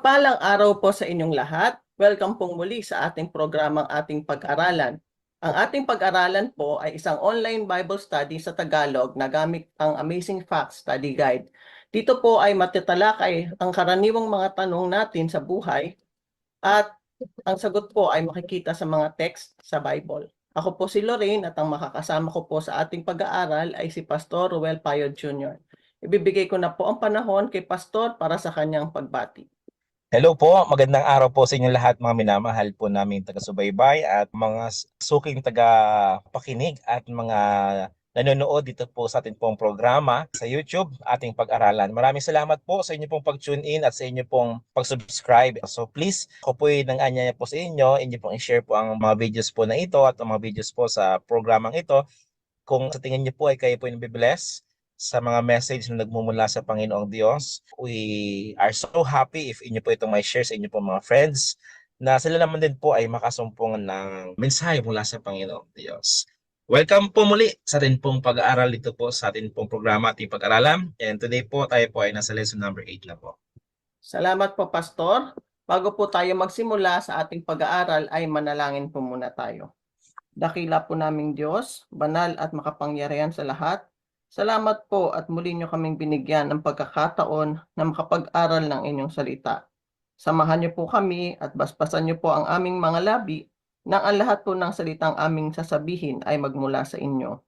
Mapagpalang araw po sa inyong lahat. Welcome pong muli sa ating programang Ating Pag-aralan. Ang ating pag-aralan po ay isang online Bible study sa Tagalog na gamit ang Amazing Facts Study Guide. Dito po ay matitalakay ang karaniwang mga tanong natin sa buhay at ang sagot po ay makikita sa mga text sa Bible. Ako po si Lorraine at ang makakasama ko po sa ating pag-aaral ay si Pastor Ruel Payod Jr. Ibibigay ko na po ang panahon kay Pastor para sa kanyang pagbati. Hello po, magandang araw po sa inyong lahat mga minamahal po namin taga-subaybay at mga suking taga-pakinig at mga nanonood dito po sa ating pong programa sa YouTube, ating pag-aralan. Maraming salamat po sa inyo pong pag-tune in at sa inyo pong pag-subscribe. So please, ako po ay nang-anyaya po sa inyo pong i-share po ang mga videos po na ito at ang mga videos po sa programang ito. Kung sa tingin niyo po ay kayo po yung nabibless sa mga message na nagmumula sa Panginoong Diyos, we are so happy if inyo po itong may share sa inyo po mga friends na sila naman din po ay makasumpong ng mensahe mula sa Panginoong Diyos. Welcome po muli sa atin pong pag-aaral dito po sa atin pong programa ating pag-aralan. And today po tayo po ay nasa lesson number 8 na po. Salamat po, Pastor. Bago po tayo magsimula sa ating pag-aaral ay manalangin po muna tayo. Dakila po naming Diyos, banal at makapangyarihan sa lahat. Salamat po at muli niyo kaming binigyan ng pagkakataon na makapag-aral ng inyong salita. Samahan niyo po kami at basbasan niyo po ang aming mga labi nang ang lahat po ng salitang aming sasabihin ay magmula sa inyo.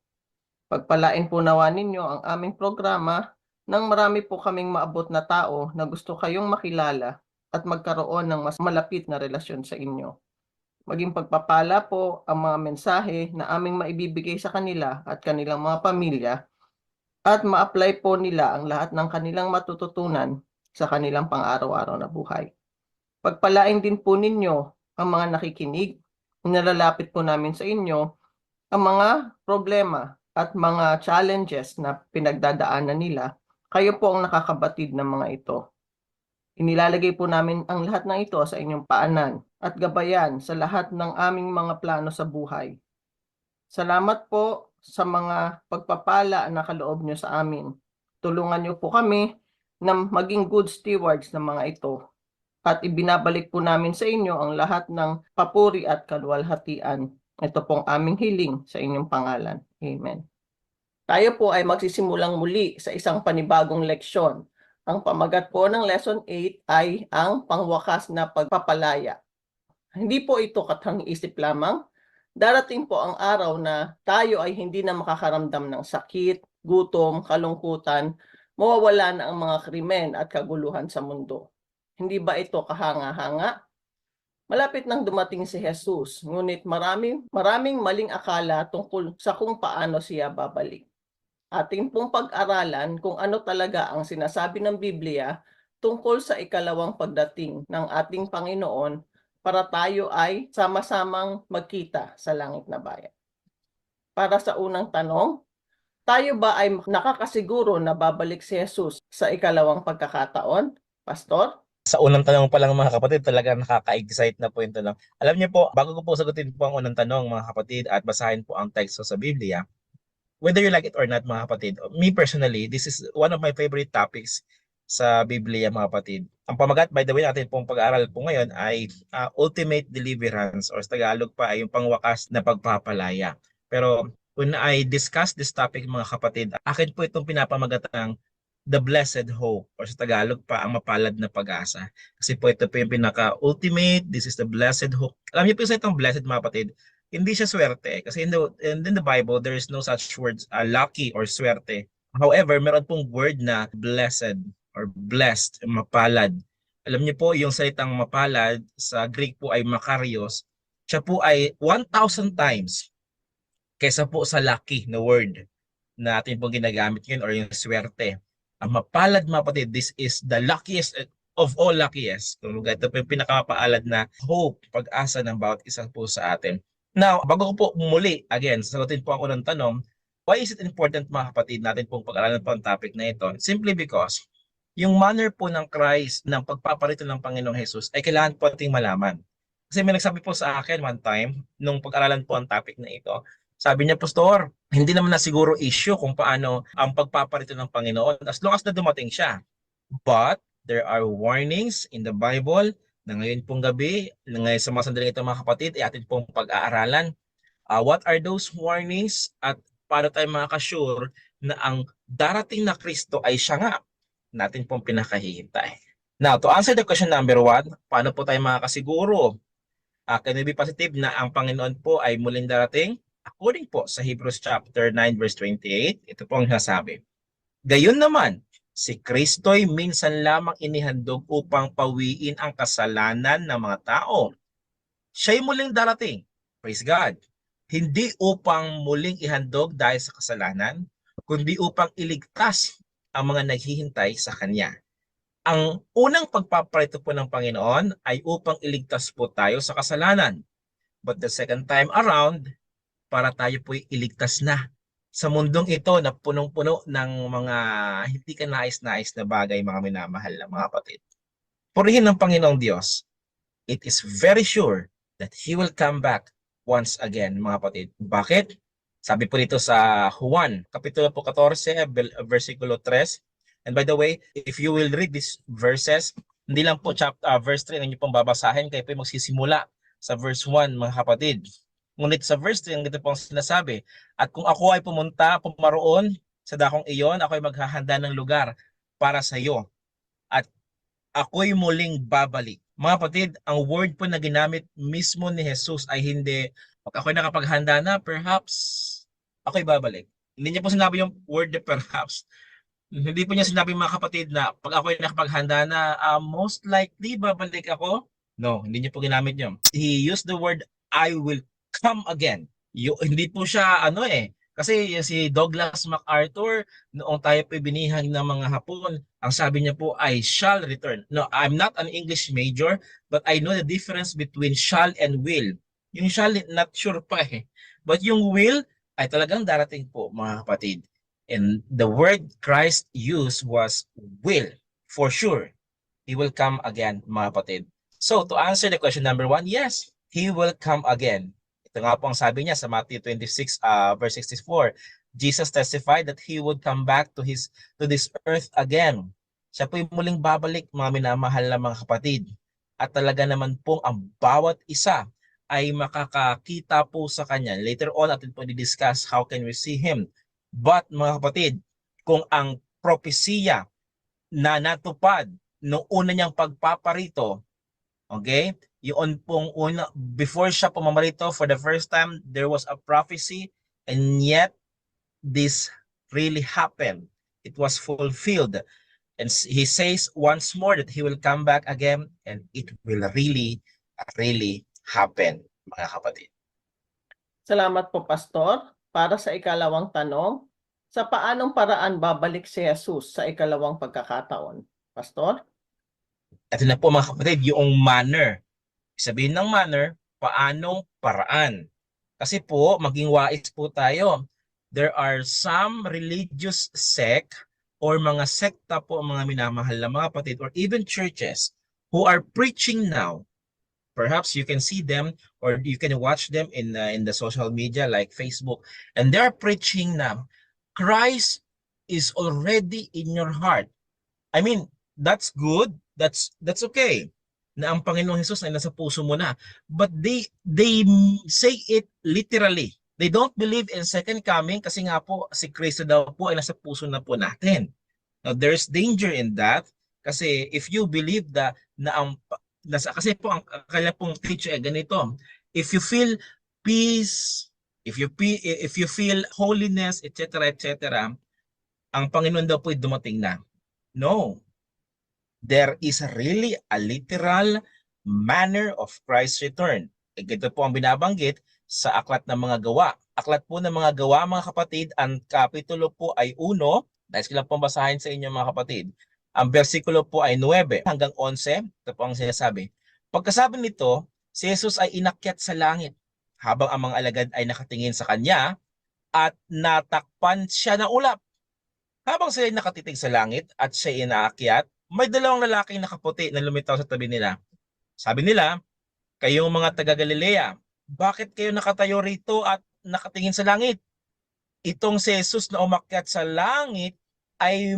Pagpalain po nawa ninyo ang aming programa nang marami po kaming maabot na tao na gusto kayong makilala at magkaroon ng mas malapit na relasyon sa inyo. Maging pagpapala po ang mga mensahe na aming maibibigay sa kanila at kanilang mga pamilya at ma-apply po nila ang lahat ng kanilang matututunan sa kanilang pang-araw-araw na buhay. Pagpalain din po ninyo ang mga nakikinig, nilalapit po namin sa inyo ang mga problema at mga challenges na pinagdadaanan nila. Kayo po ang nakakabatid ng mga ito. Inilalagay po namin ang lahat ng ito sa inyong paanan at gabayan sa lahat ng aming mga plano sa buhay. Salamat po sa mga pagpapala na kaloob nyo sa amin. Tulungan nyo po kami na maging good stewards ng mga ito. At ibinabalik po namin sa inyo ang lahat ng papuri at kaluwalhatian. Ito pong aming hiling sa inyong pangalan. Amen. Tayo po ay magsisimulang muli sa isang panibagong leksyon. Ang pamagat po ng Lesson 8 ay ang pangwakas na pagpapalaya. Hindi po ito kathang-isip lamang. Darating po ang araw na tayo ay hindi na makakaramdam ng sakit, gutom, kalungkutan, mawawala na ang mga krimen at kaguluhan sa mundo. Hindi ba ito kahanga-hanga? Malapit nang dumating si Jesus, ngunit maraming maling akala tungkol sa kung paano siya babalik. Ating pong pag-aralan kung ano talaga ang sinasabi ng Biblia tungkol sa ikalawang pagdating ng ating Panginoon para tayo ay sama-samang magkita sa langit na bayan. Para sa unang tanong, tayo ba ay nakakasiguro na babalik si Jesus sa ikalawang pagkakataon? Pastor? Sa unang tanong pa lang mga kapatid, talaga nakaka-excite na po yung tanong. Alam niyo po, bago ko po sagutin po ang unang tanong mga kapatid at basahin po ang teksto sa Biblia, whether you like it or not mga kapatid, me personally, this is one of my favorite topics sa Biblia mga kapatid. Ang pamagat, by the way, natin pong pag-aaral po ngayon ay ultimate deliverance or sa Tagalog pa ay yung pangwakas na pagpapalaya. Pero when I discuss this topic mga kapatid, akin po itong pinapamagatang the blessed hope or sa Tagalog pa ang mapalad na pag-asa. Kasi po ito po yung pinaka-ultimate, this is the blessed hope. Alam niyo po sa itong blessed mga kapatid, hindi siya swerte. Kasi in the Bible, there is no such words lucky or swerte. However, meron pong word na blessed or blessed, mapalad. Alam niyo po, yung salitang mapalad sa Greek po ay makarios. Siya po ay 1,000 times kaysa po sa lucky na word na atin pong ginagamit yun or yung swerte. Ang mapalad mga kapatid, this is the luckiest of all luckiest. Kung ito po yung pinakamapaalad na hope, pag-asa ng bawat isa po sa atin. Now, bago ko po muli, again, sasagutin po ako ng tanong, why is it important mga kapatid natin pong pag-aralan po ang topic na ito? Simply because, yung manner po ng Christ, ng pagpaparito ng Panginoong Jesus, ay kailangan po ating malaman. Kasi may nagsabi po sa akin one time, nung pag-aralan po ang topic na ito, sabi niya, Pastor, hindi naman na siguro issue kung paano ang pagpaparito ng Panginoon as long as na dumating siya. But, there are warnings in the Bible na ngayon pong gabi, na ngayon sa mga sandaling ito mga kapatid, ay atin pong pag-aaralan. What are those warnings at paano tayo makaka-sure na ang darating na Kristo ay siya nga natin pong pinakahihintay. Now, to answer the question number 1, paano po tayo makakasiguro? Can we be positive na ang Panginoon po ay muling darating? According po sa Hebrews chapter 9 verse 28, ito po ang nasabi. Gayon naman, si Kristo'y minsan lamang inihandog upang pawiin ang kasalanan ng mga tao. Siya'y muling darating, praise God, hindi upang muling ihandog dahil sa kasalanan, kundi upang iligtas ang mga naghihintay sa Kanya. Ang unang pagpaparito po ng Panginoon ay upang iligtas po tayo sa kasalanan. But the second time around, para tayo po iligtas na sa mundong ito na punong-puno ng mga hindi ka nais-nais na bagay, mga minamahal na mga kapatid. Purihin ng Panginoong Diyos. It is very sure that He will come back once again, mga kapatid. Bakit? Sabi po dito sa Juan, Kapitulo 14, versikulo 3. And by the way, if you will read these verses, hindi lang po verse 3 ang inyo pong babasahin, kayo po magsisimula sa verse 1, mga kapatid. Ngunit sa verse 3, ang dito pong sinasabi, at kung ako ay pumaroon sa dakong iyon, ako ay maghahanda ng lugar para sa iyo. At ako'y muling babalik. Mga kapatid, ang word po na ginamit mismo ni Jesus ay hindi, pag ako'y nakapaghanda na, perhaps ako'y babalik. Hindi niya po sinabi yung word na perhaps. Hindi po niya sinabi, mga kapatid, na pag ako'y nakapaghanda na, most likely babalik ako. No, hindi niya po ginamit yun. He used the word, I will come again. Hindi po siya kasi si Douglas MacArthur, noong tayo po binihag ng mga Hapon, ang sabi niya po ay shall return. No, I'm not an English major, but I know the difference between shall and will. Yung shall, not sure pa But yung will ay talagang darating po, mga kapatid. And the word Christ used was will, for sure. He will come again, mga kapatid. So, to answer the question number 1, yes, He will come again. Ito nga po ang sabi niya sa Matthew 26, verse 64. Jesus testified that He would come back to this earth again. Siya po yung muling babalik, mga minamahal na mga kapatid. At talaga naman pong ang bawat isa ay makakakita po sa Kanya. Later on, atin po di-discuss how can we see Him. But mga kapatid, kung ang propesiya na natupad noong una niyang pagpaparito, okay, yun pong una, before siya pumamarito for the first time, there was a prophecy, and yet this really happened. It was fulfilled. And He says once more that He will come back again, and it will really, really happen, mga kapatid. Salamat po, Pastor. Para sa ikalawang tanong, sa paanong paraan babalik si Jesus sa ikalawang pagkakataon? Pastor? Ito na po, mga kapatid, yung manner. Sabihin ng manner, paanong paraan. Kasi po, maging wais po tayo. There are some religious sect or mga sekta po, mga minamahal na mga kapatid, or even churches who are preaching now. Perhaps you can see them or you can watch them in the social media like Facebook, and they're preaching na Christ is already in your heart. I mean, that's good. That's okay. Na ang Panginoong Hesus ay nasa puso mo na. But they say it literally. They don't believe in second coming kasi nga po si Kristo daw po ay nasa puso na po natin. Now, there's danger in that kasi if you believe kasi po ang kanya pong teach ay ganito. If you feel peace, if you feel holiness, etc., ang Panginoon daw po ay dumating na. No. There is really a literal manner of Christ's return. Ito po ang binabanggit sa Aklat ng Mga Gawa. Aklat po ng Mga Gawa, mga kapatid, ang kapitulo po ay 1, dahil sila pong basahin sa inyo, mga kapatid. Ang versikulo po ay 9 hanggang 11. Ito po ang sinasabi. Pagkasabi nito, si Jesus ay inakyat sa langit habang ang mga alagad ay nakatingin sa Kanya at natakpan siya ng ulap. Habang sila ay nakatitig sa langit at siya ay inaakyat, may dalawang lalaking nakaputi na lumitaw sa tabi nila. Sabi nila, kayong mga taga-Galilea, bakit kayo nakatayo rito at nakatingin sa langit? Itong si Jesus na umakyat sa langit ay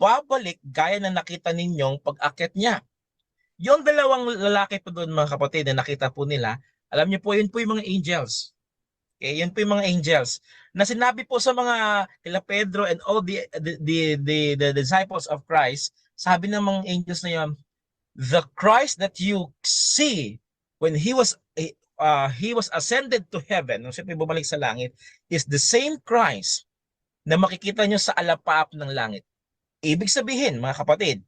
babalik gaya na nakita ninyong pag-akyat niya. Yung dalawang lalaki po doon mga kapatid na nakita po nila, alam niyo po, yun po yung mga angels. Okay, yun po yung mga angels na sinabi po sa mga kila Pedro and all the disciples of Christ, sabi ng mga angels na yun, the Christ that you see when he was ascended to heaven, nung siya po bumalik sa langit, is the same Christ na makikita nyo sa alapaap ng langit. Ibig sabihin, mga kapatid,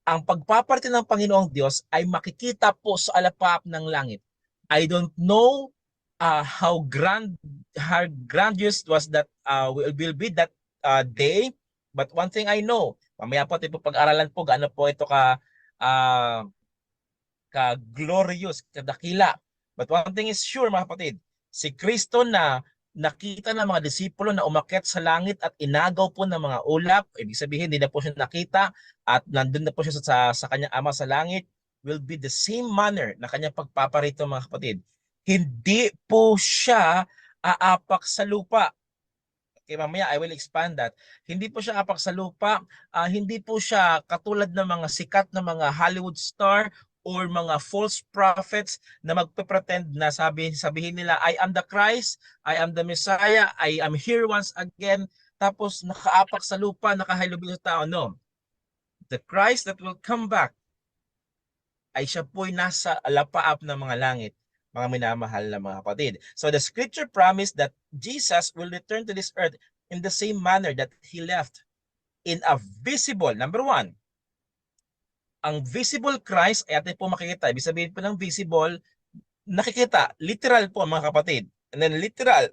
ang pagpaparte ng Panginoong Diyos ay makikita po sa alapaap ng langit. I don't know how grandiose was that will be that day, but one thing I know, mamaya po tayo pag-aralan po gaano po ito ka-glorious, kadakila. But one thing is sure mga kapatid, si Kristo na nakita ng mga disipulo na umakyat sa langit at inagaw po ng mga ulap, ibig sabihin hindi na po siya nakita at nandun na po siya sa kanyang ama sa langit, will be the same manner na kanyang pagpaparito mga kapatid. Hindi po siya aapak sa lupa. Okay, mamaya I will expand that. Hindi po siya aapak sa lupa, hindi po siya katulad ng mga sikat na mga Hollywood star or mga false prophets na magpe-pretend na sabihin nila, I am the Christ, I am the Messiah, I am here once again, tapos nakaapak sa lupa, nakahalubilo sa tao. No. The Christ that will come back ay siya po'y nasa alapaap ng mga langit, mga minamahal na mga kapatid. So the scripture promised that Jesus will return to this earth in the same manner that he left, in a visible, number one, ang visible Christ ay atin po makikita. Ibig sabihin po ng visible, nakikita, literal po mga kapatid. And then literal,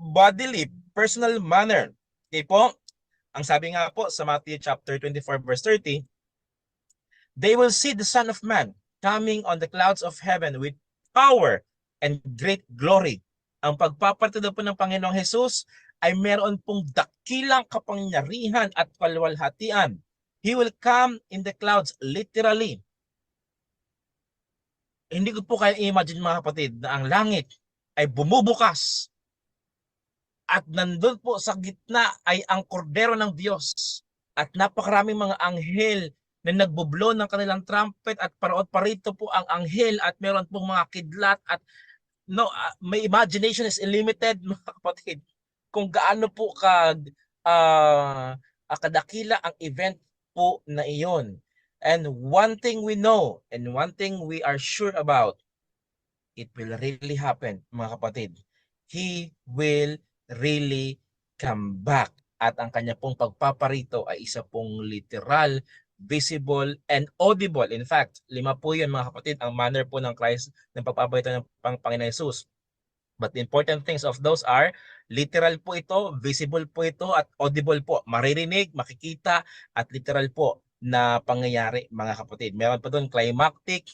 bodily, personal manner. Okay po? Ang sabi nga po sa Matthew chapter 24 verse 30, they will see the Son of Man coming on the clouds of heaven with power and great glory. Ang pagpaparte po ng Panginoong Jesus ay meron pong dakilang kapangyarihan at kalwalhatian. He will come in the clouds, literally. Hindi ko po kaya imagine mga kapatid na ang langit ay bumubukas at nandun po sa gitna ay ang kordero ng Diyos at napakaraming mga anghel na nagbublo ng kanilang trumpet at paraot parito po ang anghel at meron pong mga kidlat at my imagination is unlimited mga kapatid kung gaano po kadakila ang event po na iyon. And one thing we know and one thing we are sure about, it will really happen mga kapatid. He will really come back at ang kanya pong pagpaparito ay isa pong literal, visible, and audible. In fact, 5 po yun mga kapatid ang manner po ng Christ ng pagpaparito ng Panginoon Jesus. But the important things of those are literal po ito, visible po ito, at audible po. Maririnig, makikita, at literal po na pangyayari mga kapatid. Meron pa doon climactic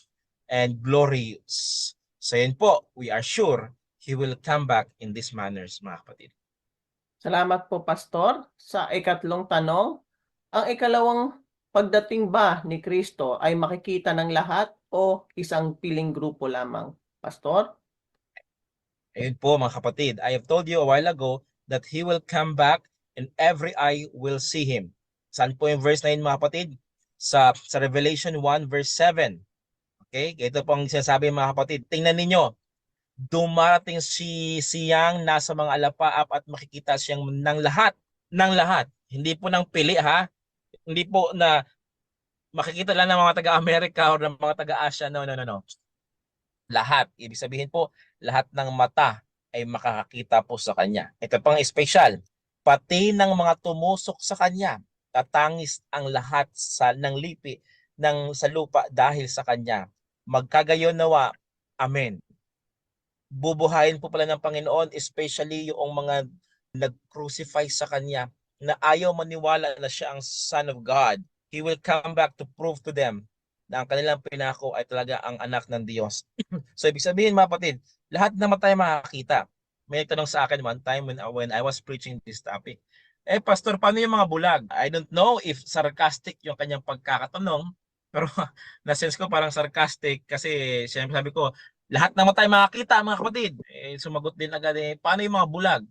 and glorious. So yun po, we are sure He will come back in these manners mga kapatid. Salamat po, Pastor. Sa ikatlong tanong, ang ikalawang pagdating ba ni Kristo ay makikita ng lahat o isang piling grupo lamang? Pastor? Ayun po mga kapatid, I have told you a while ago that He will come back and every eye will see Him. Saan po yung verse 9 mga kapatid? Sa Revelation 1 verse 7. Okay, ito po ang sinasabi mga kapatid. Tingnan ninyo, dumarating siyang nasa mga alapaap at makikita siyang ng lahat. Hindi po ng pili ha. Hindi po na makikita lang ng mga taga-Amerika o ng mga taga-Asia. No. Lahat. Ibig sabihin po, lahat ng mata ay makakakita po sa kanya. Ito pang espesyal. Pati ng mga tumusok sa kanya, tatangis ang lahat ng lipi sa lupa dahil sa kanya. Magkagayon nawa. Amen. Bubuhayin po pala ng Panginoon, especially yung mga nag-crucify sa kanya na ayaw maniwala na siya ang Son of God. He will come back to prove to them na ang kanilang pinako ay talaga ang anak ng Diyos. So ibig sabihin mga kapatid, lahat naman tayo makakita. May nagtanong sa akin one time when I was preaching this topic, Pastor, paano yung mga bulag? I don't know if sarcastic yung kanyang pagkakatanong, pero na-sense ko parang sarcastic kasi siyempre sabi ko, lahat naman tayo makakita mga kapatid. Sumagot din agad paano yung mga bulag?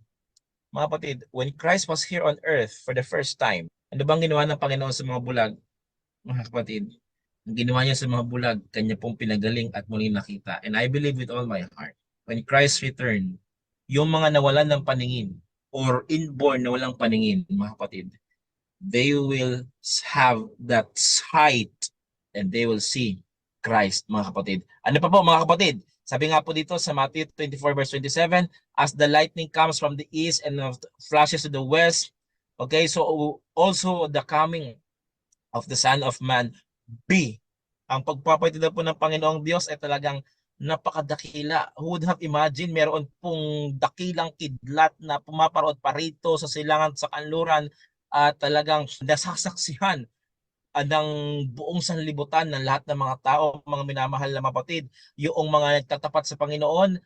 Mga kapatid, when Christ was here on earth for the first time, Ano bang ginawa ng Panginoon sa mga bulag, mga kapatid? Ang ginawa niya sa mga bulag, kanya pong pinagaling at muling nakita. And I believe with all my heart, when Christ return, yung mga nawalan ng paningin or inborn na walang paningin, mga kapatid, they will have that sight and they will see Christ, mga kapatid. Ano pa po, mga kapatid? Sabi nga po dito sa Matthew 24 verse 27, as the lightning comes from the east and flashes to the west, okay, so also the coming of the Son of Man be. Ang pagpapatid po ng Panginoong Diyos ay talagang napakadakila. Who would have imagined meron pong dakilang kidlat na pumaparod pa rito sa silangan sa kanluran at talagang nasasaksihan ng buong sanlibutan ng lahat ng mga tao, mga minamahal na mapatid, yung mga nagtatapat sa Panginoon,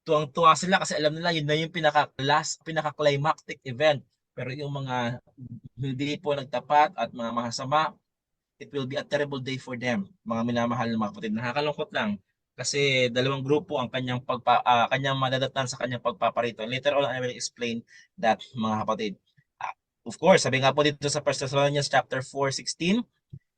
tuwang-tuwa sila kasi alam nila yun na yung pinaka-climactic event. Pero yung mga hindi po nagtapat at mga masama, it will be a terrible day for them, mga minamahal na mga kapatid. Nakakalungkot lang kasi dalawang grupo ang kanyang madadatnan sa kanyang pagpaparito. And later on, I will explain that, mga kapatid. Of course, sabi nga po dito sa 1 Thessalonians chapter 4:16,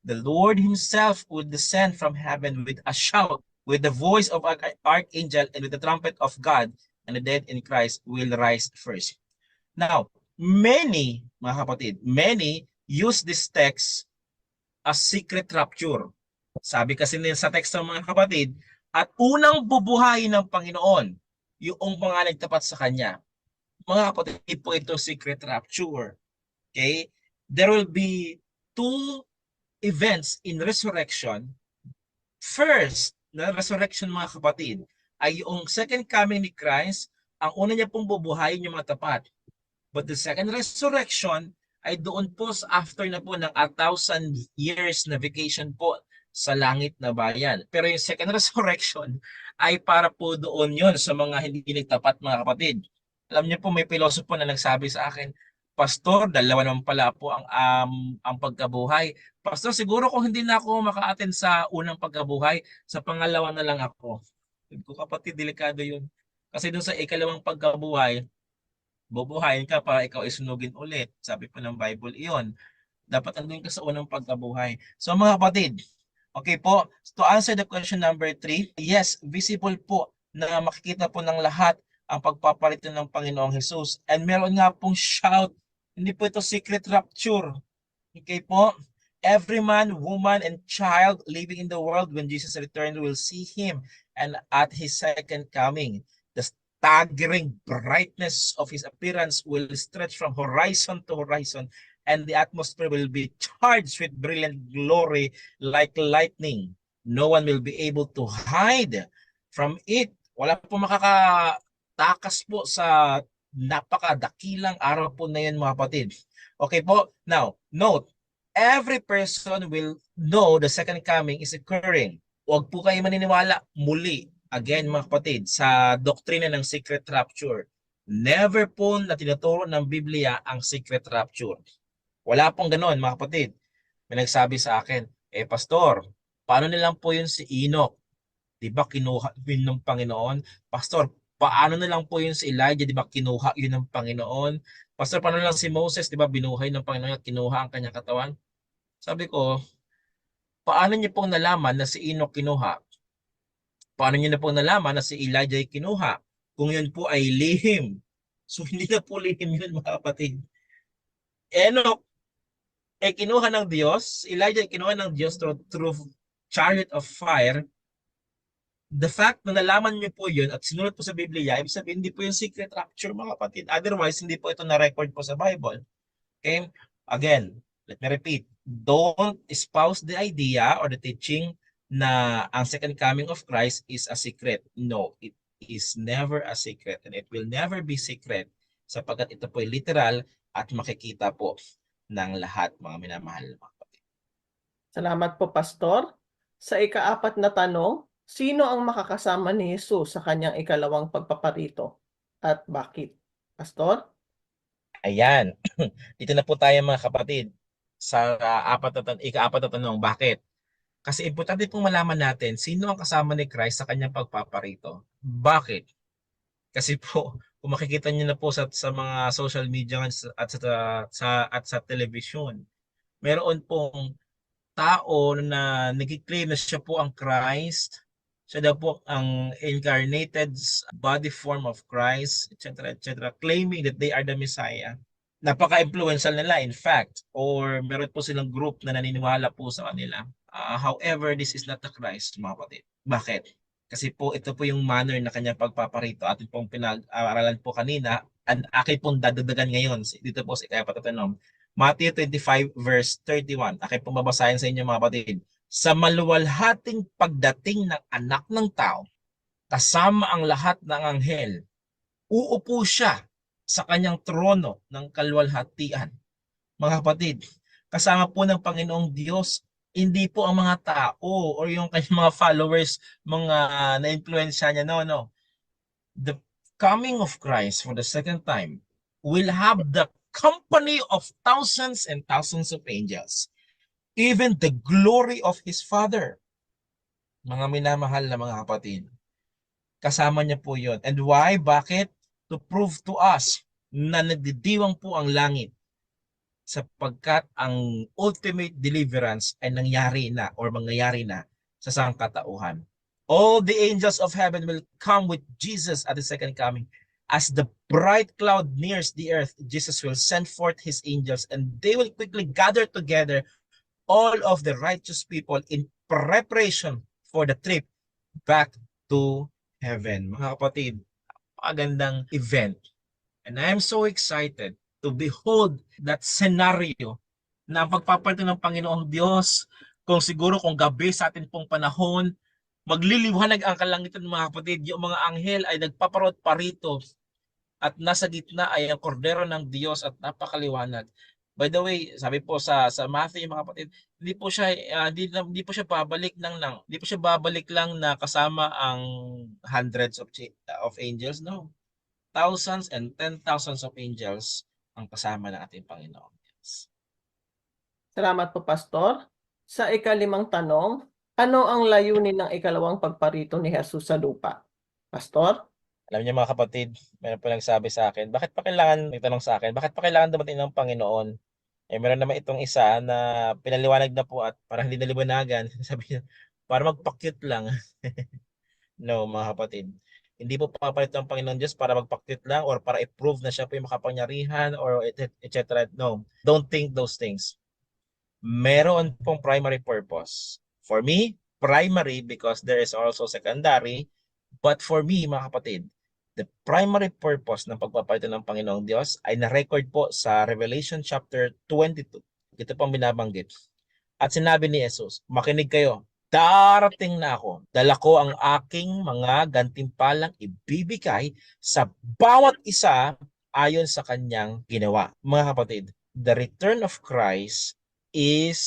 the Lord himself will descend from heaven with a shout, with the voice of an archangel, and with the trumpet of God, and the dead in Christ will rise first. Now, mga kapatid, many use this text as secret rapture. Sabi kasi nila sa text ng mga kapatid, at unang bubuhayin ng Panginoon yung mga nagtapat sa Kanya. Mga kapatid po ito secret rapture. Okay? There will be two events in resurrection. First, na resurrection, mga kapatid, ay yung second coming ni Christ. Ang una niya pong bubuhayin yung mga tapat. But the second resurrection ay doon po after na po ng 1,000 years na vacation po sa langit na bayan. Pero yung second resurrection ay para po doon yon sa mga hindi nagtapat, mga kapatid. Alam niyo po, may pilosopo na nagsabi sa akin, Pastor, dalawa naman pala po ang pagkabuhay. Pastor, siguro kung hindi na ako maka-attend sa unang pagkabuhay, sa pangalawa na lang ako. Kapatid, delikado yun. Kasi doon sa ikalawang pagkabuhay, bubuhayin ka para ikaw isunugin ulit. Sabi po ng Bible iyon. Dapat andun ka sa unang pagkabuhay. So mga kapatid, okay po, to answer the question number 3, yes, visible po na makikita po ng lahat ang pagpapalito ng Panginoong Jesus. And meron nga pong shout, hindi po ito secret rapture. Okay po, every man, woman, and child living in the world when Jesus returns will see Him, and at His second coming, the staggering brightness of His appearance will stretch from horizon to horizon, and the atmosphere will be charged with brilliant glory like lightning. No one will be able to hide from it. Wala po makakatakas po sa napakadakilang araw po na yun, mga kapatid. Okay po, now, note, every person will know the second coming is occurring. Huwag po kayo maniniwala muli, again mga kapatid, sa doktrina ng secret rapture. Never po na tinuturo ng Biblia ang secret rapture. Wala pong ganoon, mga kapatid. May nagsabi sa akin, Pastor, paano nilang po yun si Enoch? Di ba kinuha yun ng Panginoon? Pastor, paano na lang po yun si Elijah? Di ba kinuha yun ng Panginoon? Pastor, paano lang si Moses? Di ba binuhay ng Panginoon at kinuha ang kanyang katawan? Sabi ko, paano niyo pong nalaman na si Enoch kinuha? Paano niyo na pong nalaman na si Elijah ay kinuha? Kung yun po ay lihim. So hindi na po lihim yun, mga kapatid. Enoch ay kinuha ng Diyos, Elijah ay kinuha ng Diyos through chariot of fire. The fact na nalaman niyo po yun at sinulat po sa Biblia, ibig sabihin hindi po yung secret rapture, mga kapatid. Otherwise, hindi po ito na-record po sa Bible. Okay? Again, let me repeat. Don't espouse the idea or the teaching na ang second coming of Christ is a secret. No, it is never a secret and it will never be secret sapagkat ito po ay literal at makikita po ng lahat, mga minamahal na mga kapatid. Salamat po, Pastor. Sa ikaapat na tanong, sino ang makakasama ni Jesus sa kanyang ikalawang pagpaparito at bakit? Pastor? Ayan. Dito na po tayo, mga kapatid, sa ikaapat na tanong, bakit? Kasi importante pong malaman natin sino ang kasama ni Christ sa kanyang pagpaparito. Bakit? Kasi po, kung makikita niyo na po sa mga social media at sa television, Meron pong tao na nag-claim na siya po ang Christ. Siya daw po ang incarnated body form of Christ, etc., etc., claiming that they are the Messiah. Napaka-influential nila, in fact, or meron po silang group na naniniwala po sa kanila. However, this is not the Christ, mga kapatid. Bakit? Kasi po ito po yung manner na kanyang pagpaparito. Atin pong pinag-aaralan po kanina, at akin pong dadagdagan ngayon dito po sa kaya patatanong. Matthew 25 verse 31. Akin pong babasahin sa inyo, mga kapatid. Sa maluwalhating pagdating ng anak ng tao, kasama ang lahat ng anghel, uupo siya sa kanyang trono ng kaluwalhatian. Mga kapatid, kasama po ng Panginoong Diyos, hindi po ang mga tao or yung kanyang mga followers, mga na-influensya niya. No, no. The coming of Christ for the second time will have the company of thousands and thousands of angels, even the glory of His Father. Mga minamahal na mga kapatid, kasama niya po yun. And why? Bakit? To prove to us na nagdidiwang po ang langit, sapagkat ang ultimate deliverance ay nangyari na or mangyayari na sa sangkatauhan. All the angels of heaven will come with Jesus at the second coming. As the bright cloud nears the earth, Jesus will send forth His angels, and they will quickly gather together all of the righteous people in preparation for the trip back to heaven. Mga kapatid, magandang event. And I am so excited to behold that scenario na pagpapalit ng Panginoong Diyos. Kung siguro kung gabi sa atin pong panahon, magliliwanag ang kalangitan, mga kapatid. Yung mga anghel ay nagpaparot parito at nasa gitna ay ang kordero ng Diyos at napakaliwanag. By the way, sabi po sa Matthew, mga kapatid, hindi po siya hindi po siya babalik hindi po siya babalik lang na kasama ang hundreds of angels. No. Thousands and 10,000s of angels ang kasama ng ating Panginoon. Yes. Salamat po, Pastor. Sa ikalimang tanong, ano ang layunin ng ikalawang pagparito ni Jesus sa lupa? Pastor? Alam niyo, mga kapatid, meron po nagsabi sa akin, bakit pa kailangan, may tanong sa akin, bakit pa kailangan dumating ng Panginoon? Eh, meron naman itong isa na pinaliwanag na po at parang hindi naliwanagan. Sabi niya, para magpakyut lang. No, mga kapatid. Hindi po papalit ng Panginoon Diyos para magpakyut lang or para i-prove na siya po yung makapangyarihan or etc. No, don't think those things. Meron pong primary purpose. For me, primary because there is also secondary. But for me, mga kapatid, the primary purpose ng pagpapalitan ng Panginoong Diyos ay na-record po sa Revelation chapter 22. Ito pong binabanggit. At sinabi ni Jesus, makinig kayo, darating na ako, dala ko ang aking mga gantimpalang ibibigay sa bawat isa ayon sa kanyang ginawa. Mga kapatid, the return of Christ is,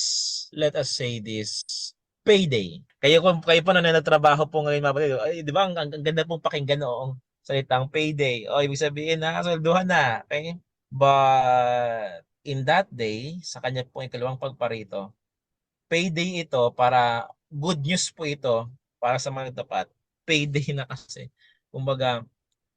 let us say this, payday. Kayo po na nagtrabaho po ngayon, mga kapatid, ay, di ba, ang ganda pong pakinggan noong salitang payday. O, ibig sabihin na, swelduhan na. Okay? But in that day, sa kanya po ikalawang pagparito, payday ito para, good news po ito para sa mga tapat. Payday na kasi. Kumbaga,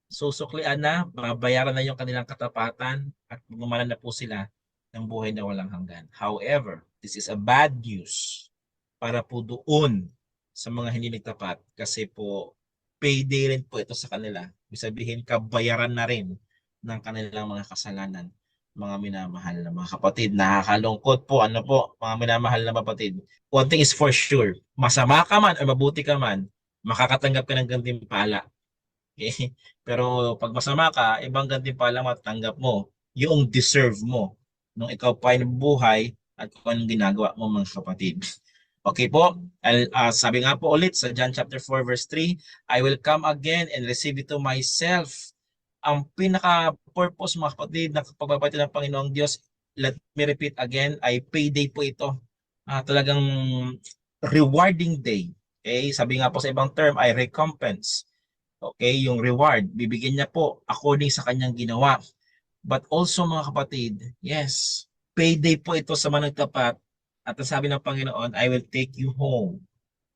susuklian na, babayaran na yung kanilang katapatan at gumalan na po sila ng buhay na walang hanggan. However, this is a bad news para po doon sa mga hindi nagtapat kasi po payday rin po ito sa kanila. Ibig sabihin, kabayaran na rin ng kanilang mga kasalanan. Mga minamahal na mga kapatid, nakakalungkot po, mga minamahal na kapatid. One thing is for sure, masama ka man o mabuti ka man, makakatanggap ka ng gantimpala. Okay? Pero pag masama ka, ibang gantimpala matatanggap mo, yung deserve mo nung ikaw pa ay nabubuhay at kung anong ginagawa mo, mga kapatid. Okay po, sabi nga po ulit sa John chapter 4 verse 3, I will come again and receive it to myself. Ang pinaka-purpose, mga kapatid, na pagpapalitan ng Panginoong Diyos, let me repeat again, ay payday po ito. Talagang rewarding day. Okay? Sabi nga po sa ibang term ay recompense. Okay? Yung reward, bibigyan niya po according sa kanyang ginawa. But also, mga kapatid, yes, payday po ito sa mga nagtapat. At ang sabi ng Panginoon, I will take you home.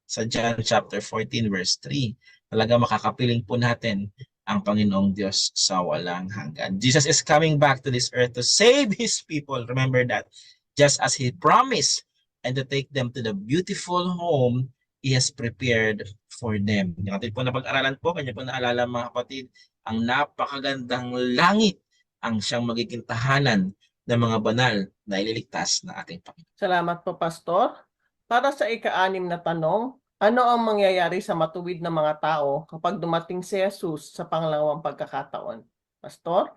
Sa John chapter 14 verse 3. Talaga makakapiling po natin ang Panginoong Diyos sa walang hanggan. Jesus is coming back to this earth to save His people. Remember that. just as He promised, and to take them to the beautiful home He has prepared for them. Yung ating po napag-aralan po, kanya po naalala mga kapatid, ang napakagandang langit ang siyang magiging tahanan ng mga banal na ililigtas na ating Panginoon. Salamat po, Pastor. Para sa ika-anim na tanong, ano ang mangyayari sa matuwid na mga tao kapag dumating si Jesus sa pangalawang pagkakataon? Pastor?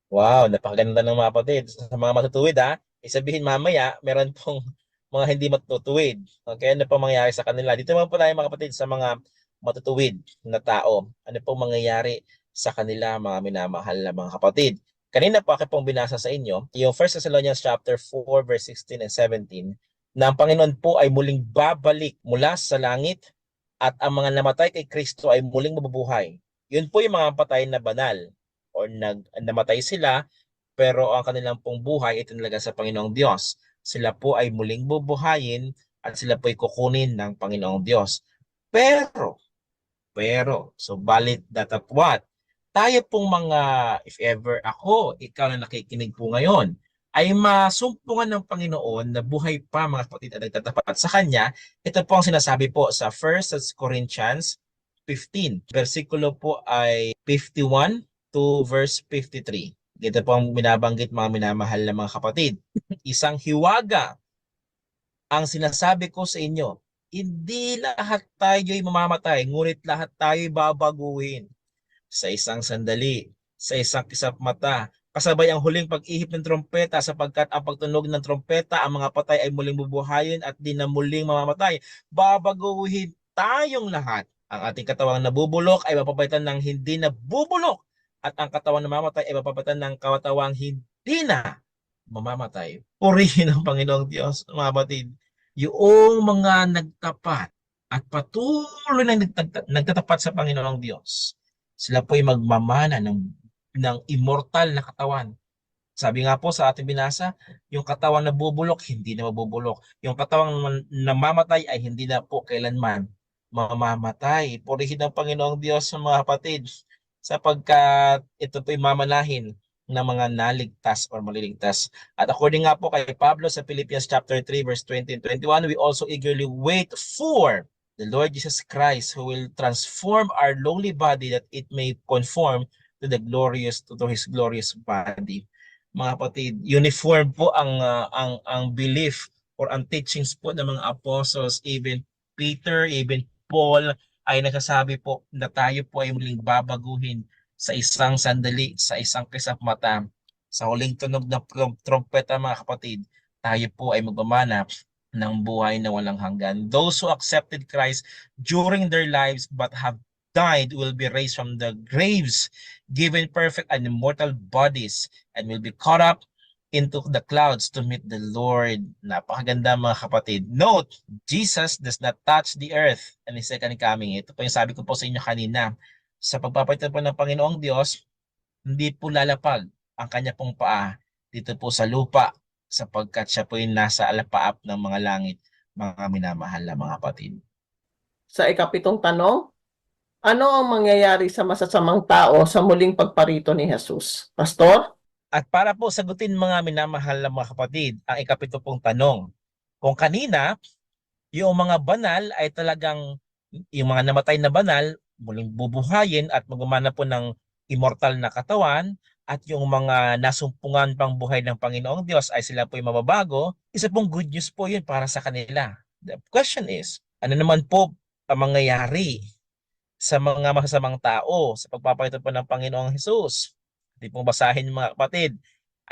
Wow, napakaganda ng mga kapatid. Sa mga matutuwid isabihin mamaya, meron pong mga hindi matutuwid. Okay, ano pong mangyayari sa kanila? Dito naman po tayo mga kapatid sa mga matutuwid na tao. Ano pong mangyayari sa kanila mga minamahal na mga kapatid? Kanina po ako pong binasa sa inyo, yung 1 Thessalonians chapter 4 verse 16 and 17, na ang Panginoon po ay muling babalik mula sa langit at ang mga namatay kay Kristo ay muling mabubuhay. Yun po yung mga patay na banal or namatay sila pero ang kanilang pong buhay ay tinalaga sa Panginoong Diyos. Sila po ay muling bubuhayin at sila po ay kukunin ng Panginoong Diyos. Pero, subalit datapwat, tayo pong mga, if ever ako, ikaw na nakikinig po ngayon, ay masumpungan ng Panginoon na buhay pa mga kapatid at nagtatapat sa Kanya. Ito po ang sinasabi po sa 1 Corinthians 15. Versikulo po ay 51 to verse 53. Dito po ang binabanggit mga minamahal na mga kapatid. Isang hiwaga ang sinasabi ko sa inyo, hindi lahat tayo'y mamamatay, ngunit lahat tayo'y babaguhin sa isang sandali, sa isang kisap mata, kasabay ang huling pag-ihip ng trompeta, sapagkat ang pagtunog ng trompeta, ang mga patay ay muling bubuhayin at di na muling mamamatay. Babaguhin tayong lahat. Ang ating katawang nabubulok ay mapapalitan ng hindi nabubulok at ang katawang namamatay ay mapapalitan ng katawang hindi na mamamatay. Purihin ang Panginoong Diyos, mga batid. Yung mga nagtapat at patuloy na nagtatapat sa Panginoong Diyos, sila po ay magmamana ng immortal na katawan. Sabi nga po sa ating binasa, yung katawan na bubulok, hindi na mabubulok. Yung katawan na namamatay ay hindi na po kailanman mamamatay. Purihin ang Panginoong Diyos sa mga kapatid, sapagkat ito po ay mamanahin ng mga naligtas or maliligtas. At according nga po kay Pablo sa Philippians chapter 3 verse 20 and 21, we also eagerly wait for the Lord Jesus Christ, who will transform our lowly body that it may conform to His glorious body. Mga kapatid, uniform po ang belief or ang teachings po ng mga apostles, even Peter, even Paul ay nagsasabi po na tayo po ay muling babaguhin sa isang sandali, sa isang kisap mata. Sa huling tunog ng trompeta mga kapatid, tayo po ay magmamana ng buhay na walang hanggan. Those who accepted Christ during their lives but have died will be raised from the graves, given perfect and immortal bodies, and will be caught up into the clouds to meet the Lord. Napakaganda mga kapatid. Note, Jesus does not touch the earth and His second coming. Ito po yung sabi ko po sa inyo kanina. Sa pagpapalitan po ng Panginoong Diyos, hindi po lalapag ang kanya pong paa dito po sa lupa, sapagkat siya po yung nasa alapaap ng mga langit, mga minamahal na mga kapatid. Sa ikapitong tanong, ano ang mangyayari sa masasamang tao sa muling pagparito ni Jesus? Pastor? At para po sagutin mga minamahal na mga kapatid, ang ikapito pong tanong, kung kanina, yung mga banal ay talagang, yung mga namatay na banal, muling bubuhayin at magmamana po ng immortal na katawan, at yung mga nasumpungan pang buhay ng Panginoong Diyos ay sila po yung mababago, isa pong good news po yun para sa kanila. The question is, ano naman po ang mangyayari sa mga masasamang tao sa pagpapalitan po ng Panginoong Hesus? Hindi pong basahin mga kapatid.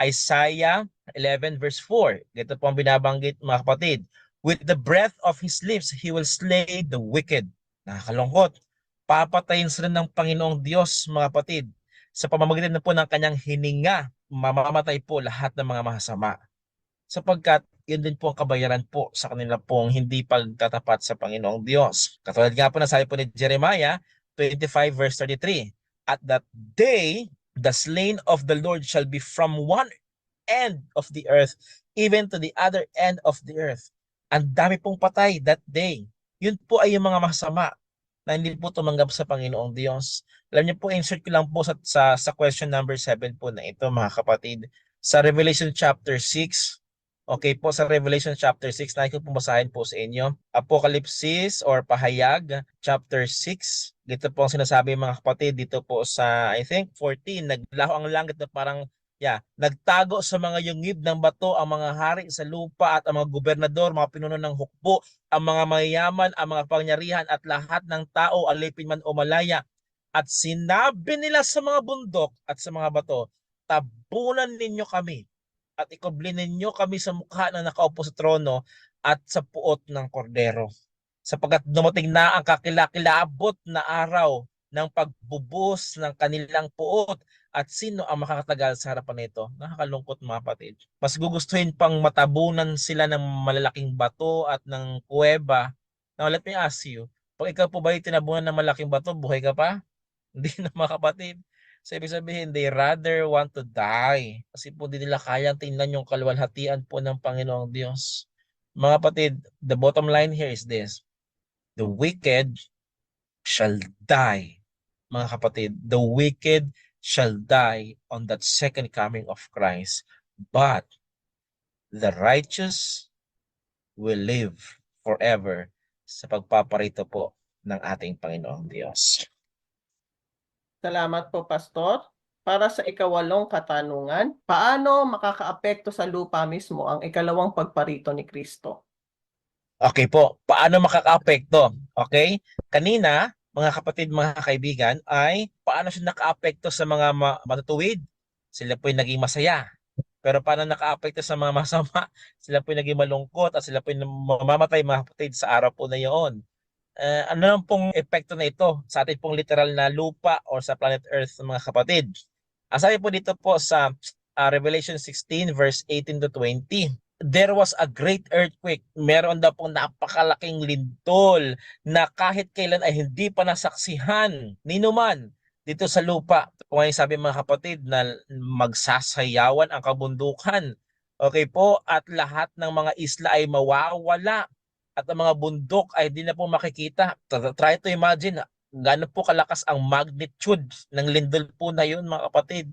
Isaiah 11 verse 4. Ito po ang binabanggit mga kapatid. With the breath of His lips, He will slay the wicked. Nakakalungkot. Papatayin sila ng Panginoong Diyos mga kapatid. Sa pamamagitan na po ng kanyang hininga, mamamatay po lahat ng mga masasama. Sapagkat yun din po ang kabayaran po sa kanila pong hindi pagtatapat sa Panginoong Diyos. Katulad nga po na sabi po ni Jeremiah 25 verse 33. At that day, the slain of the Lord shall be from one end of the earth, even to the other end of the earth. Ang dami pong patay that day. Yun po ay yung mga masama na hindi po tumanggap sa Panginoong Diyos. Alam niyo po, insert ko lang po sa question number 7 po na ito mga kapatid. Sa Revelation chapter 6, Okay po, sa Revelation chapter 6, nais ko pumasahin po sa inyo. Apokalipsis or Pahayag chapter 6. Dito po ang sinasabi mga kapatid, dito po sa I think 14, naglaho ang langit na parang nagtago sa mga yungib ng bato ang mga hari sa lupa at ang mga gobernador, mga pinuno ng hukbo, ang mga mayayaman, ang mga pangyarihan at lahat ng tao, alipin man o malaya. At sinabi nila sa mga bundok at sa mga bato, tabunan ninyo kami at ikubli ninyo kami sa mukha ng nakaupo sa trono at sa puot ng kordero. Sapagkat dumating na ang kakilakilabot na araw ng pagbubuhos ng kanilang puot at sino ang makakatagal sa harapan nito. Nakakalungkot mga kapatid. Mas gugustuhin pang matabunan sila ng malalaking bato at ng kuweba. Now let me ask you, pag ikaw po ba yung tinabunan ng malaking bato, buhay ka pa? Hindi na mga kapatid. So, ibig sabihin, they rather want to die. Kasi po di nila kayang tingnan yung kaluwalhatian po ng Panginoong Diyos. Mga kapatid, the bottom line here is this. The wicked shall die. Mga kapatid, the wicked shall die on that second coming of Christ. But the righteous will live forever sa pagpaparito po ng ating Panginoong Diyos. Salamat po, Pastor. Para sa ikawalong katanungan, paano makakaapekto sa lupa mismo ang ikalawang pagparito ni Kristo? Okay po, paano makakaapekto? Okay? Kanina, mga kapatid, mga kaibigan, ay paano siya nakaapekto sa mga matutuwid? Sila po'y naging masaya. Pero paano nakaapekto sa mga masama? Sila po'y naging malungkot at sila po'y mamamatay, mga kapatid, sa araw po na iyon. Ano lang pong epekto na ito sa ating pong literal na lupa or sa planet Earth, mga kapatid? Sabi po dito po sa Revelation 16 verse 18 to 20, there was a great earthquake. Meron daw pong napakalaking lindol na kahit kailan ay hindi pa nasaksihan ninuman dito sa lupa. Kung ay sabi mga kapatid na magsasayawan ang kabundukan. Okay po, at lahat ng mga isla ay mawawala at ang mga bundok ay di na po makikita. Try to imagine gaano po kalakas ang magnitude ng lindol po na yun mga kapatid.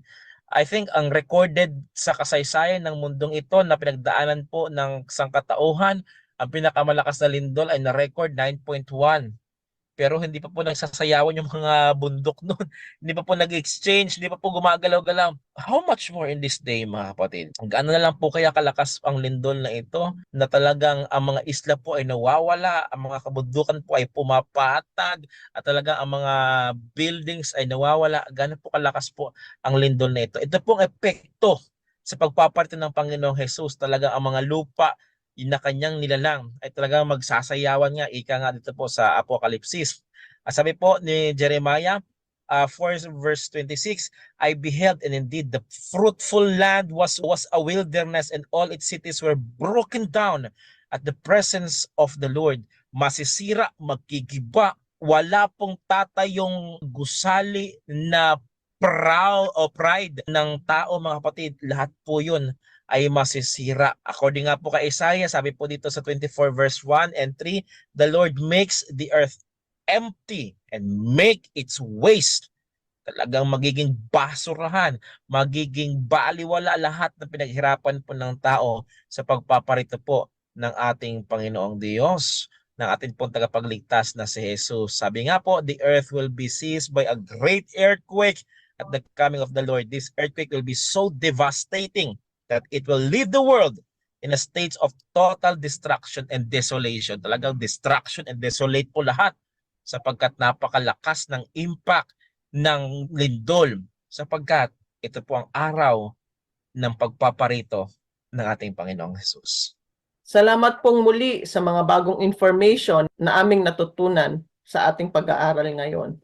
I think ang recorded sa kasaysayan ng mundong ito na pinagdaanan po ng sangkatauhan, ang pinakamalakas na lindol ay na-record 9.1. Pero hindi pa po nagsasayawan yung mga bundok noon. Hindi pa po nag-exchange, hindi pa po gumagalaw-galaw. How much more in this day, mga kapatid? Gaano na lang po kaya kalakas ang lindol na ito na talagang ang mga isla po ay nawawala, ang mga kabundukan po ay pumapatag, at talagang ang mga buildings ay nawawala. Gaano po kalakas po ang lindol na ito? Ito pong epekto sa pagpaparito ng Panginoong Jesus. Talagang ang mga lupa yung na kanyang nilalang ay talagang magsasayawan nga, ika nga dito po sa Apokalipsis. Sabi po ni Jeremiah 4 verse 26, I beheld and indeed the fruitful land was a wilderness and all its cities were broken down at the presence of the Lord. Masisira, magkigiba, wala pong tatayong gusali na proud o pride ng tao mga kapatid. Lahat po yun ay masisira. According nga po kay Isaiah, sabi po dito sa 24 verse 1 and 3, the Lord makes the earth empty and make its waste. Talagang magiging basurahan, magiging baliwala lahat ng pinaghirapan po ng tao sa pagpaparito po ng ating Panginoong Diyos, ng ating pong tagapagligtas na si Jesus. Sabi nga po, the earth will be seized by a great earthquake at the coming of the Lord. This earthquake will be so devastating that it will leave the world in a state of total destruction and desolation. Talagang destruction and desolate po lahat sapagkat napakalakas ng impact ng lindol sapagkat ito po ang araw ng pagpaparito ng ating Panginoong Jesus. Salamat pong muli sa mga bagong information na aming natutunan sa ating pag-aaral ngayon.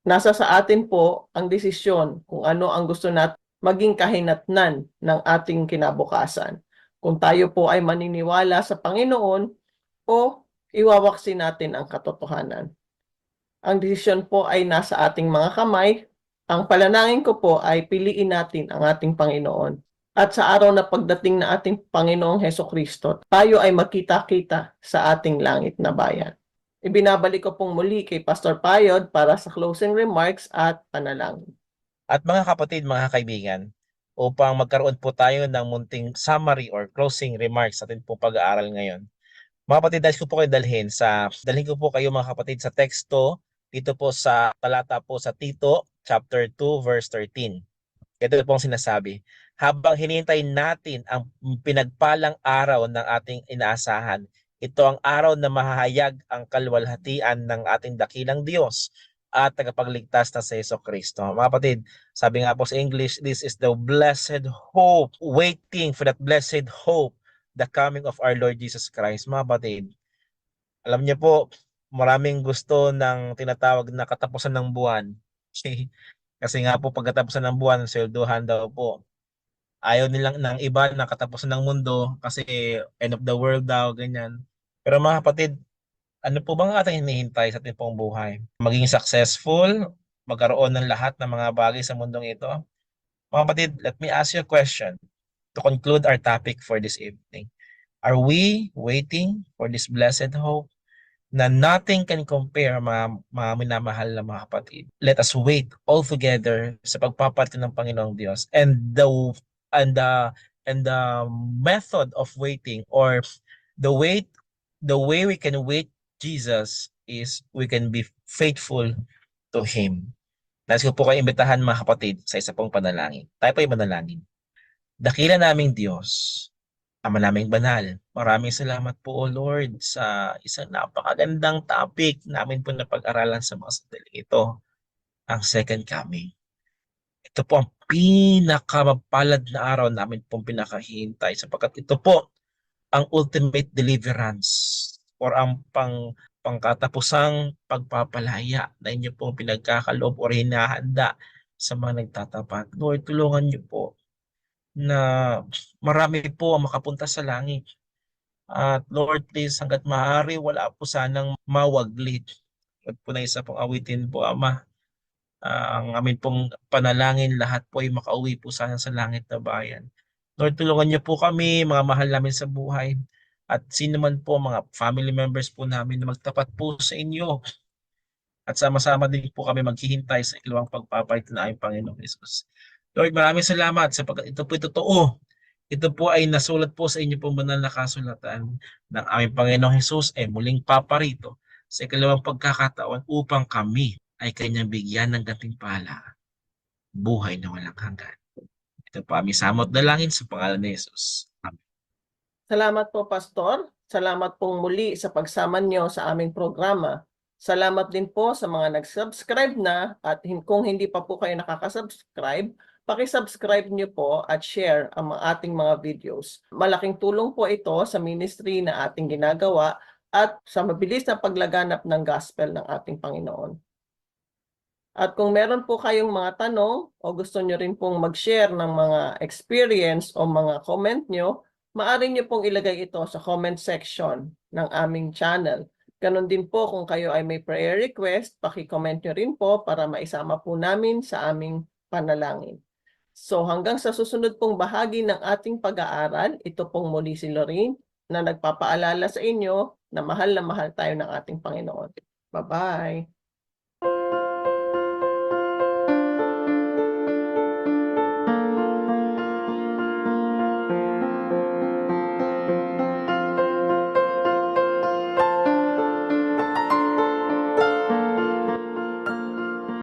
Nasa sa atin po ang desisyon kung ano ang gusto natin maging kahinatnan ng ating kinabukasan. Kung tayo po ay maniniwala sa Panginoon o iwawaksin natin ang katotohanan. Ang desisyon po ay nasa ating mga kamay. Ang panalangin ko po ay piliin natin ang ating Panginoon. At sa araw na pagdating na ating Panginoong Hesukristo, tayo ay magkita-kita sa ating langit na bayan. Ibinabalik ko pong muli kay Pastor Payod para sa closing remarks at panalangin. At mga kapatid, mga kaibigan, upang magkaroon po tayo ng munting summary or closing remarks sa ating pong pag-aaral ngayon. Mga kapatid, dalhin ko po kayo mga kapatid sa teksto dito po sa talata po sa Tito chapter 2 verse 13. Ito po ang sinasabi. Habang hinihintay natin ang pinagpalang araw ng ating inaasahan, ito ang araw na mahahayag ang kalwalhatian ng ating dakilang Diyos at tagapagligtas na si Jesucristo. Mga kapatid, sabi nga po sa English, this is the blessed hope, waiting for that blessed hope, the coming of our Lord Jesus Christ. Mga kapatid, alam niyo po, maraming gusto ng tinatawag na katapusan ng buwan. Kasi nga po pagkatapusan ng buwan, swelduhan daw po. Ayaw nilang ng iba na katapusan ng mundo kasi end of the world daw, ganyan. Pero mga kapatid, ano po bang ating hinihintay sa ating pong buhay? Maging successful, magkaroon ng lahat ng mga bagay sa mundong ito? Mga kapatid, let me ask you a question to conclude our topic for this evening. Are we waiting for this blessed hope na nothing can compare, mga minamahal na mga kapatid? Let us wait all together sa pagpapalit ng Panginoong Diyos. And the method of waiting, or the way we can wait Jesus, is we can be faithful to Him. Nais ko po kayo imbitahan mga kapatid sa isa pong panalangin. Tayo po ay manalangin. Dakila naming Diyos, Ama naming banal, maraming salamat po o Lord sa isang napakagandang topic namin po na pag-aralan sa mga sandaling ito, ang second coming. Ito po ang pinakamapalad na araw namin pong pinakahihintay sapagkat ito po ang ultimate deliverance or ang pangkatapusang pagpapalaya na inyo pong pinagkakaloob o hinahanda sa mga nagtatapat. Lord, tulungan niyo po na marami po ang makapunta sa langit. At Lord, please, hanggat maaari, wala po sanang mawaglit. At po na isa pong awitin po, Ama. Ang amin pong panalangin, lahat po ay makauwi po sana sa langit na bayan. Lord, tulungan niyo po kami, mga mahal namin sa buhay. At sino man po, mga family members po namin na magtapat po sa inyo. At sama-sama din po kami maghihintay sa ikalawang pagpapalit na aming Panginoong Hesus. Lord, maraming salamat sapagkat ito po totoo. Ito po ay nasulat po sa inyo pong banal na kasulatan ng aming Panginoong Hesus ay muling paparito sa ikalawang pagkakataon upang kami ay kanyang bigyan ng gantimpala, buhay na walang hanggan. Ito po aming samot dalangin sa pangalan ni Hesus. Amen. Salamat po, Pastor. Salamat pong muli sa pagsama niyo sa aming programa. Salamat din po sa mga nag-subscribe na, at kung hindi pa po kayo nakaka-subscribe, paki-subscribe niyo po at share ang ating mga videos. Malaking tulong po ito sa ministry na ating ginagawa at sa mabilis na paglaganap ng gospel ng ating Panginoon. At kung meron po kayong mga tanong o gusto nyo rin pong mag-share ng mga experience o mga comment nyo, maaari nyo pong ilagay ito sa comment section ng aming channel. Ganon din po kung kayo ay may prayer request, paki-comment nyo rin po para maisama po namin sa aming panalangin. So hanggang sa susunod pong bahagi ng ating pag-aaral, ito pong muli si Lorraine na nagpapaalala sa inyo na mahal tayo ng ating Panginoon. Bye-bye!